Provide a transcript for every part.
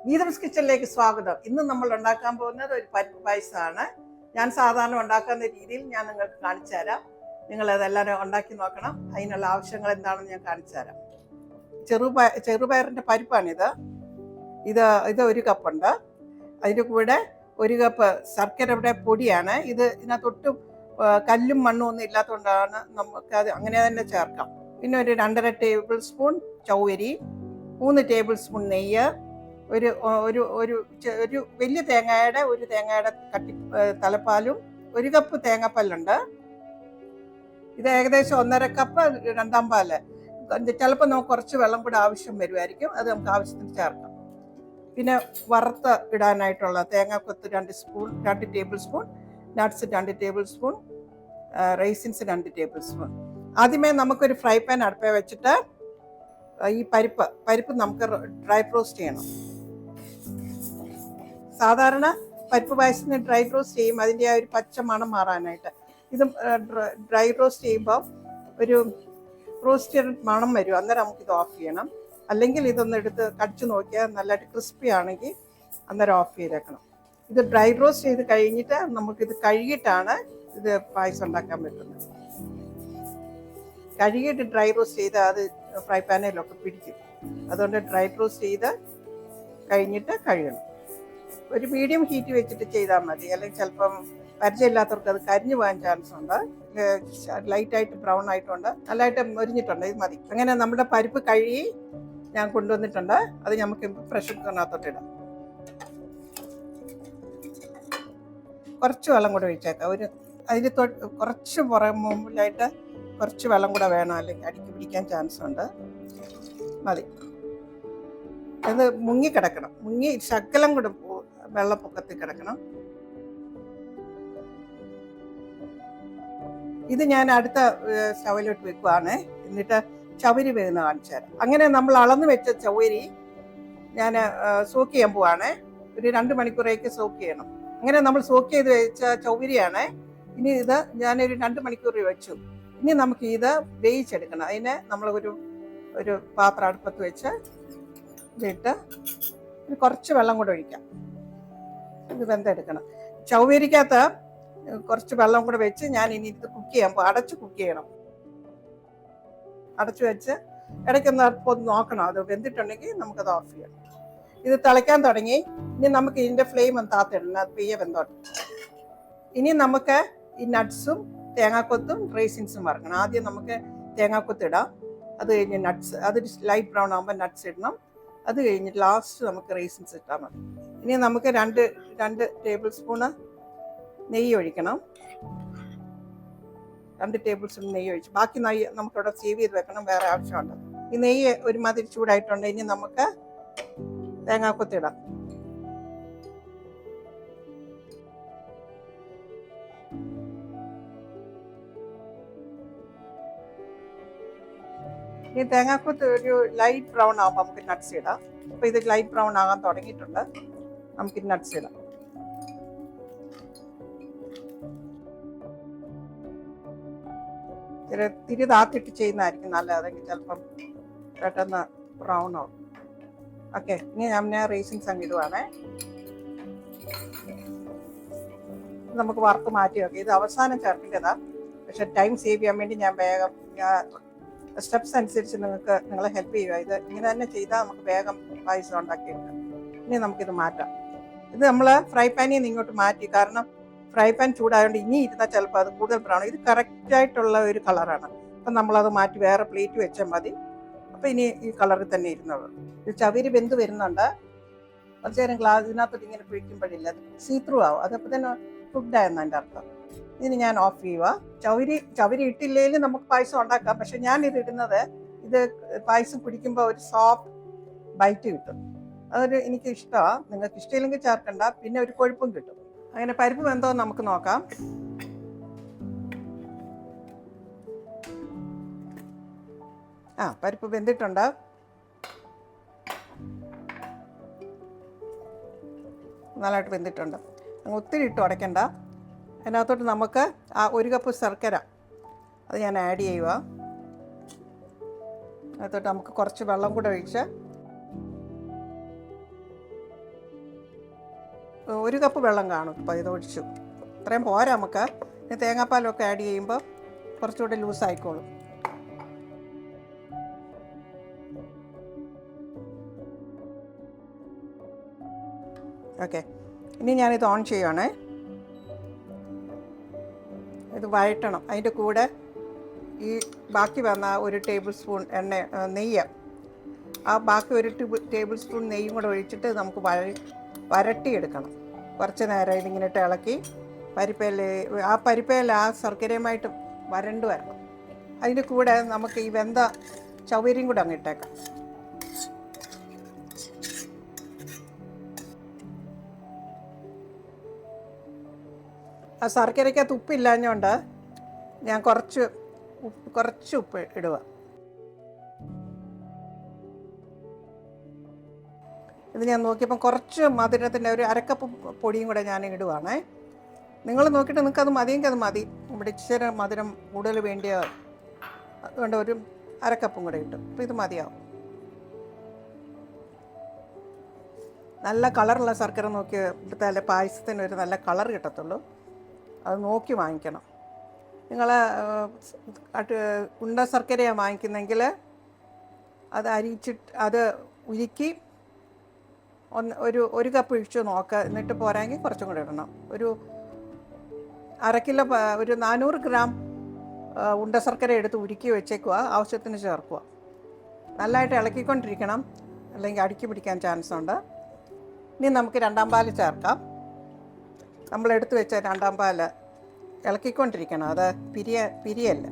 ഗീതംസ് കിച്ചണിലേക്ക് സ്വാഗതം. ഇന്ന് നമ്മൾ ഉണ്ടാക്കാൻ പോകുന്നത് ഒരു പരിപ്പ് പായസമാണ്. ഞാൻ സാധാരണ ഉണ്ടാക്കുന്ന രീതിയിൽ ഞാൻ നിങ്ങൾക്ക് കാണിച്ചു തരാം. നിങ്ങൾ അതെല്ലാവരും ഉണ്ടാക്കി നോക്കണം. അതിനുള്ള ആവശ്യങ്ങൾ എന്താണെന്ന് ഞാൻ കാണിച്ചു തരാം. ചെറുപയറിൻ്റെ പരിപ്പാണിത്. ഇത് 1 കപ്പുണ്ട്. അതിൻ്റെ കൂടെ 1 കപ്പ് ശർക്കരയുടെ പൊടിയാണ്. ഇതിനകത്തൊട്ടും കല്ലും മണ്ണും ഒന്നും ഇല്ലാത്തതുകൊണ്ടാണ് നമുക്ക് അത് അങ്ങനെ തന്നെ ചേർക്കാം. പിന്നെ ഒരു 2.5 ടേബിൾ സ്പൂൺ ചൗവരി, 3 ടേബിൾ സ്പൂൺ നെയ്യ്, ഒരു ഒരു ഒരു ഒരു വലിയ തേങ്ങയുടെ തലപ്പാലും, 1 കപ്പ് തേങ്ങാപ്പാലുണ്ട്. ഇത് ഏകദേശം 1.5 കപ്പ് രണ്ടാം പാല്. ചിലപ്പോൾ നമുക്ക് കുറച്ച് വെള്ളം കൂടെ ആവശ്യം വരുമായിരിക്കും. അത് നമുക്ക് ആവശ്യത്തിന് ചേർക്കാം. പിന്നെ വറുത്ത് ഇടാനായിട്ടുള്ള തേങ്ങാക്കൊത്ത് 2 table spoon, nuts 2 table spoon, raisins 2 table spoon. ആദ്യമേ നമുക്കൊരു ഫ്രൈ പാൻ അടുപ്പേ വെച്ചിട്ട് ഈ പരിപ്പ് നമുക്ക് ഡ്രൈ റോസ്റ്റ് ചെയ്യണം. സാധാരണ പരിപ്പ് പായസത്തിന് ഡ്രൈ റോസ്റ്റ് ചെയ്യും അതിൻ്റെ ആ ഒരു പച്ച മണം മാറാനായിട്ട്. ഇത് ഡ്രൈ റോസ്റ്റ് ചെയ്യുമ്പോൾ ഒരു റോസ്റ്റ് മണം വരും. അന്നേരം നമുക്കിത് ഓഫ് ചെയ്യണം. അല്ലെങ്കിൽ ഇതൊന്ന് എടുത്ത് കടിച്ചു നോക്കിയാൽ നല്ലതായിട്ട് ക്രിസ്പി ആണെങ്കിൽ അന്നേരം ഓഫ് ചെയ്തേക്കണം. ഇത് ഡ്രൈ റോസ്റ്റ് ചെയ്ത് കഴിഞ്ഞിട്ട് നമുക്കിത് കഴുകിയിട്ടാണ് ഇത് പായസം ഉണ്ടാക്കാൻ പറ്റുന്നത്. കഴുകിയിട്ട് ഡ്രൈ റോസ്റ്റ് ചെയ്താൽ അത് ഫ്രൈ പാനിലൊക്കെ പിടിക്കും. അതുകൊണ്ട് ഡ്രൈ റോസ്റ്റ് ചെയ്ത് കഴിഞ്ഞിട്ട് കഴുകണം. ഒരു മീഡിയം ഹീറ്റ് വെച്ചിട്ട് ചെയ്താൽ മതി. അല്ലെങ്കിൽ ചിലപ്പം പരിചയമില്ലാത്തവർക്ക് അത് കരിഞ്ഞു പോകാൻ ചാൻസ് ഉണ്ട്. ലൈറ്റായിട്ട് ബ്രൗൺ ആയിട്ടുണ്ട്, നല്ലതായിട്ട് മൊരിഞ്ഞിട്ടുണ്ട്. ഇത് മതി. അങ്ങനെ നമ്മുടെ പരിപ്പ് കഴുകി ഞാൻ കൊണ്ടുവന്നിട്ടുണ്ട്. അത് നമുക്ക് പ്രഷർ കുക്കറിനകത്തോട്ടിടാം. കുറച്ച് വെള്ളം കൂടെ ഒഴിച്ചേക്കാം. അതിന് കുറച്ച് മുമ്പിലായിട്ട് കുറച്ച് വെള്ളം കൂടെ വേണം, അല്ലെങ്കിൽ അടിക്ക് പിടിക്കാൻ ചാൻസ് ഉണ്ട്. മതി. അത് മുങ്ങിക്കിടക്കണം. ശകലം കൂടെ വെള്ളപ്പൊക്കത്തിൽ കിടക്കണം. ഇത് ഞാൻ അടുത്ത സ്റ്റവിലോട്ട് വെക്കുവാണ്. എന്നിട്ട് ചവരി വേകുന്ന കാണിച്ചു തരാം. അങ്ങനെ നമ്മൾ അളന്ന് വെച്ച ചവരി ഞാൻ സോക്ക് ചെയ്യാൻ പോവാണ്. ഒരു 2 മണിക്കൂറേക്ക് സോക്ക് ചെയ്യണം. അങ്ങനെ നമ്മൾ സോക്ക് ചെയ്ത് വെച്ച ചവരിയാണ്. ഇനി ഇത് ഞാനൊരു 2 മണിക്കൂർ വെച്ചു. ഇനി നമുക്ക് ഇത് വേവിച്ചെടുക്കണം. അതിന് നമ്മൾ ഒരു പാത്രം അടുപ്പത്ത് വെച്ച് ഇതിട്ട് കുറച്ച് വെള്ളം കൂടെ ഒഴിക്കാം. ഇത് വെന്തെടുക്കണം. ചവരിക്കകത്ത് കുറച്ച് വെള്ളം കൂടെ വെച്ച് ഞാൻ ഇനി ഇത് കുക്ക് ചെയ്യാൻ അടച്ച് കുക്ക് ചെയ്യണം. അടച്ചു വെച്ച് ഇടയ്ക്കൊന്ന് ഒന്ന് നോക്കണം. അത് വെന്തിട്ടുണ്ടെങ്കിൽ നമുക്കത് ഓഫ് ചെയ്യണം. ഇത് തിളയ്ക്കാൻ തുടങ്ങി. ഇനി നമുക്ക് ഇതിൻ്റെ ഫ്ലെയിം ഒന്ന് താത്തിടണം. അത് പെയ്യെ വെന്തോട്ടെ. ഇനി നമുക്ക് ഈ നട്ട്സും തേങ്ങാക്കൊത്തും റൈസിൻസും വറക്കണം. ആദ്യം നമുക്ക് തേങ്ങാക്കൊത്ത് ഇടാം. അത് കഴിഞ്ഞ് നട്ട്സ്, അത് ലൈറ്റ് ബ്രൗൺ ആകുമ്പോൾ നട്ട്സ് ഇടണം. അത് കഴിഞ്ഞിട്ട് ലാസ്റ്റ് നമുക്ക് റൈസിൻസ് ഇട്ടാൽ മതി. ഇനി നമുക്ക് 2 ടേബിൾ സ്പൂണ് നെയ്യ് ഒഴിക്കണം. 2 ടേബിൾ സ്പൂൺ നെയ്യ് ഒഴിച്ച് ബാക്കി നെയ്യ് നമുക്കിവിടെ സേവ് ചെയ്ത് വെക്കണം. വേറെ ആവശ്യമുണ്ട്. ഈ നെയ്യ് ഒരുമാതിരി ചൂടായിട്ടുണ്ട്. ഇനി നമുക്ക് തേങ്ങാക്കൊത്തിടാം. ഈ തേങ്ങാക്കൊത്ത് ഒരു ലൈറ്റ് ബ്രൗൺ ആകുമ്പോൾ നമുക്ക് നട്ട്സ് ഇടാം. അപ്പോൾ ഇത് ലൈറ്റ് ബ്രൗൺ ആകാൻ തുടങ്ങിയിട്ടുണ്ട്. നമുക്ക് നട്ട്സ് ഇടാം. തിരി താത്തിട്ട് ചെയ്യുന്നതായിരിക്കും നല്ലത്. അതെങ്കിൽ ചിലപ്പം പെട്ടെന്ന് ബ്രൗൺ ആവും. ഓക്കെ, ഇനി ഞാൻ റൈസിൻസ് അങ്ങ് ഇടുവാണേ. നമുക്ക് വറുത്ത് മാറ്റി വെക്കാം. ഇത് അവസാനം ചേർക്കേണ്ടതാണ്. പക്ഷെ ടൈം സേവ് ചെയ്യാൻ വേണ്ടി ഞാൻ വേഗം സ്റ്റെപ്സ് അനുസരിച്ച് നിങ്ങളെ ഹെൽപ്പ് ചെയ്യുക. ഇത് ഇങ്ങനെ തന്നെ ചെയ്താൽ നമുക്ക് വേഗം പായസം ഉണ്ടാക്കിയെടുക്കാം. ഇനി നമുക്കിത് മാറ്റാം. ഇത് നമ്മൾ ഫ്രൈ പാനിൽ നിന്ന് ഇങ്ങോട്ട് മാറ്റി. കാരണം ഫ്രൈ പാൻ ചൂടായതുകൊണ്ട് ഇനി ഇരുന്നാൽ ചിലപ്പോൾ അത് കൂടുതൽ ബ്രൗൺ. ഇത് കറക്റ്റായിട്ടുള്ള ഒരു കളറാണ്. അപ്പം നമ്മളത് മാറ്റി വേറെ പ്ലേറ്റ് വെച്ചാൽ മതി. അപ്പം ഇനി ഈ കളറിൽ തന്നെ ഇരുന്നുള്ളൂ. ഇത് ചവരി വെന്ത് വരുന്നുണ്ട്. കുറച്ച് നേരം ഇതിനകത്തോട്ട് ഇങ്ങനെ പിടിക്കുമ്പോഴില്ല, സീത്രൂ ആവും. അതപ്പോൾ തന്നെ കുക്ക്ഡായെന്ന് എൻ്റെ അർത്ഥം. ഇതിന് ഞാൻ ഓഫ് ചെയ്യുക. ചവരി ഇട്ടില്ലെങ്കിൽ നമുക്ക് പായസം ഉണ്ടാക്കാം. പക്ഷെ ഞാനിത് ഇടുന്നത് ഇത് പായസം കുടിക്കുമ്പോൾ ഒരു സോഫ്റ്റ് ബൈറ്റ് കിട്ടും. എനിക്ക് ഇഷ്ടമാണ്. നിങ്ങൾക്ക് ഇഷ്ടമില്ലെങ്കിൽ ചേർക്കണ്ട. പിന്നെ ഒരു കൊഴുപ്പും കിട്ടും. അങ്ങനെ പരിപ്പ് വെന്തോ നമുക്ക് നോക്കാം. പരിപ്പ് വെന്തിട്ടുണ്ട്. നല്ലതായിട്ട് വെന്തിട്ടുണ്ട്. ഒത്തിരി ഇട്ട് ഉടയ്ക്കണ്ട. അതിനകത്തോട്ട് നമുക്ക് 1 കപ്പ് ശർക്കര അത് ഞാൻ ആഡ് ചെയ്യുക. അതിനകത്തോട്ട് നമുക്ക് കുറച്ച് വെള്ളം കൂടെ ഒഴിച്ച് 1 കപ്പ് വെള്ളം കാണും. ഇപ്പോൾ ഇത് ഒഴിച്ചു. ഇത്രയും പോരാ നമുക്ക്. ഇനി തേങ്ങാപ്പാലൊക്കെ ആഡ് ചെയ്യുമ്പോൾ കുറച്ചുകൂടി ലൂസായിക്കോളും. ഓക്കെ, ഇനി ഞാനിത് ഓൺ ചെയ്യുവാണേ. ഇത് വഴറ്റണം. അതിൻ്റെ കൂടെ ഈ ബാക്കി വന്ന 1 ടേബിൾ സ്പൂൺ നെയ്യ്, ആ ബാക്കി 1 ടേബിൾ സ്പൂൺ നെയ്യും കൂടെ ഒഴിച്ചിട്ട് നമുക്ക് വരട്ടിയെടുക്കണം. കുറച്ച് നേരം ഇതിങ്ങനെ ഇളക്കി പരിപ്പയിൽ ആ ശർക്കരയുമായിട്ട് വരണ്ട് വരണം. അതിൻ്റെ കൂടെ നമുക്ക് ഈ വെന്ത ചവ്വരിയും കൂടെ അങ്ങ് ഇട്ടേക്കാം. ആ ശർക്കരയ്ക്കകത്ത് ഉപ്പില്ലാഞ്ഞുകൊണ്ട് ഞാൻ കുറച്ച് ഉപ്പ് ഇടുക. ഇത് ഞാൻ നോക്കിയപ്പം കുറച്ച് മധുരത്തിൻ്റെ 1/2 കപ്പ് പൊടിയും കൂടെ ഞാൻ ഇടുവാണേ. നിങ്ങൾ നോക്കിയിട്ട് നിങ്ങൾക്കത് മതിയെങ്കിൽ അത് മതി. ഇവിടെ ഇച്ചിരി മധുരം കൂടുതൽ വേണ്ടിയ അതുകൊണ്ട് 1/2 കപ്പും കൂടെ ഇട്ടു. അപ്പോൾ ഇത് മതിയാവും. നല്ല കളറുള്ള ശർക്കര നോക്കി എടുത്താലേ പായസത്തിന് ഒരു നല്ല കളർ കിട്ടത്തുള്ളൂ. അത് നോക്കി വാങ്ങിക്കണം. നിങ്ങൾ ഉണ്ട ശർക്കരയാണ് വാങ്ങിക്കുന്നെങ്കിൽ അത് അത് ഉരുക്കി ഒരു കപ്പ് ഒഴിച്ച് നോക്കുക. എന്നിട്ട് പോരാങ്കിൽ കുറച്ചും കൂടെ ഇടണം. 1/2 കിലോ 400 ഗ്രാം ഉണ്ട ശർക്കര എടുത്ത് ഉരുക്കി വെച്ചേക്കുക. ആവശ്യത്തിന് ചേർക്കുക. നല്ലതായിട്ട് ഇളക്കിക്കൊണ്ടിരിക്കണം, അല്ലെങ്കിൽ അടുക്കി പിടിക്കാൻ ചാൻസ് ഉണ്ട്. ഇനി നമുക്ക് 2ാം പാല് ചേർക്കാം. നമ്മളെടുത്ത് വെച്ച 2ാം പാല് ഇളക്കിക്കൊണ്ടിരിക്കണം. അത് പിരിയല്ല.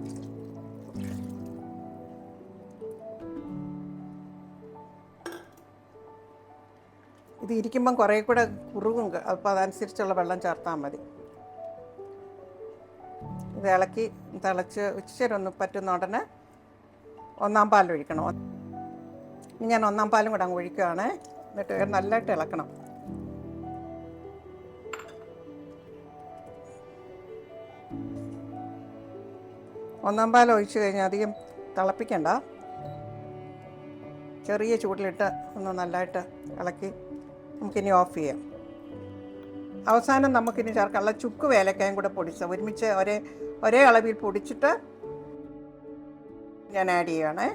ഇത് ഇരിക്കുമ്പം കുറേ കൂടെ കുറുകും. അപ്പോൾ അതനുസരിച്ചുള്ള വെള്ളം ചേർത്താൽ മതി. ഇത് ഇളക്കി തിളച്ച് ഇച്ചിരി ഒന്ന് പറ്റുന്ന ഉടനെ 1ാം പാൽ ഒഴിക്കണം. ഇനി ഞാൻ 1ാം പാലും കൂടെ അങ്ങ് ഒഴിക്കുകയാണ്. എന്നിട്ട് നല്ലതായിട്ട് ഇളക്കണം. ഒന്നാം പാൽ ഒഴിച്ച് കഴിഞ്ഞാൽ അധികം തിളപ്പിക്കണ്ട. ചെറിയ ചൂടിലിട്ട് ഒന്ന് നല്ലതായിട്ട് ഇളക്കി നമുക്കിനി ഓഫ് ചെയ്യാം. അവസാനം നമുക്കിനി ചേർക്കാനുള്ള ചുക്ക് ഏലക്കായും കൂടെ ഒരുമിച്ച് ഒരേ അളവിൽ പൊടിച്ചിട്ട് ഞാൻ ആഡ് ചെയ്യുകയാണേ.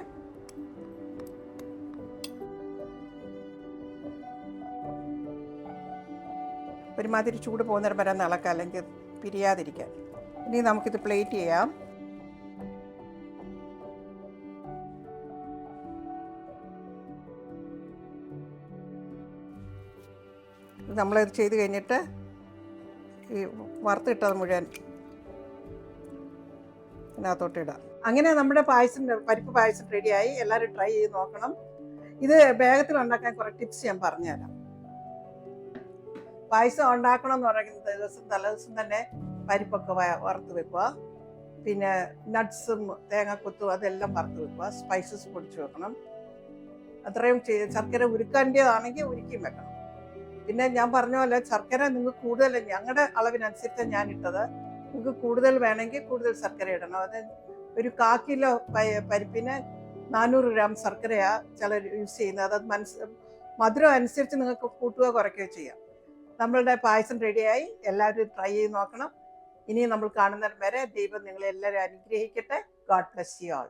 ഒരുമാതിരി ചൂട് പോകുന്നേരം വരെ ഇളക്കാം, അല്ലെങ്കിൽ പിരിയാതിരിക്കാൻ. ഇനി നമുക്കിത് പ്ലേറ്റ് ചെയ്യാം. നമ്മളിത് ചെയ്ത് കഴിഞ്ഞിട്ട് ഈ വറുത്തിട്ടത് മുഴുവൻ ഇതിനകത്തോട്ട് ഇടാം. അങ്ങനെ നമ്മുടെ പരിപ്പ് പായസം റെഡിയായി. എല്ലാവരും ട്രൈ ചെയ്ത് നോക്കണം. ഇത് വേഗത്തിൽ ഉണ്ടാക്കാൻ കുറേ ടിപ്സ് ഞാൻ പറഞ്ഞുതരാം. പായസം ഉണ്ടാക്കണം എന്ന് പറയുന്ന തലേദിവസം തന്നെ പരിപ്പൊക്കെ വറുത്ത് വെക്കുക. പിന്നെ നട്ട്സും തേങ്ങാക്കൊത്തും അതെല്ലാം വറുത്ത് വെക്കുക. സ്പൈസസ് പൊടിച്ച് വെക്കണം. അത്രയും ശർക്കര ഉരുക്കേണ്ടതാണെങ്കിൽ ഉരുക്കിയും വെക്കണം. പിന്നെ ഞാൻ പറഞ്ഞ പോലെ ശർക്കര നിങ്ങൾക്ക് കൂടുതൽ, ഞങ്ങളുടെ അളവിനനുസരിച്ചാണ് ഞാൻ ഇട്ടത്. നിങ്ങൾക്ക് കൂടുതൽ വേണമെങ്കിൽ കൂടുതൽ ശർക്കര ഇടണം. അത് 1/4 കിലോ പരിപ്പിന് 400 ഗ്രാം ശർക്കരയാണ് ചിലർ യൂസ് ചെയ്യുന്നത്. അത് മധുരം അനുസരിച്ച് നിങ്ങൾക്ക് കൂട്ടുകയോ കുറയ്ക്കുകയോ ചെയ്യാം. നമ്മളുടെ പായസം റെഡിയായി. എല്ലാവരും ട്രൈ ചെയ്ത് നോക്കണം. ഇനി നമ്മൾ കാണുന്നവരെ ദൈവം നിങ്ങളെല്ലാവരും അനുഗ്രഹിക്കട്ടെ. God bless you all.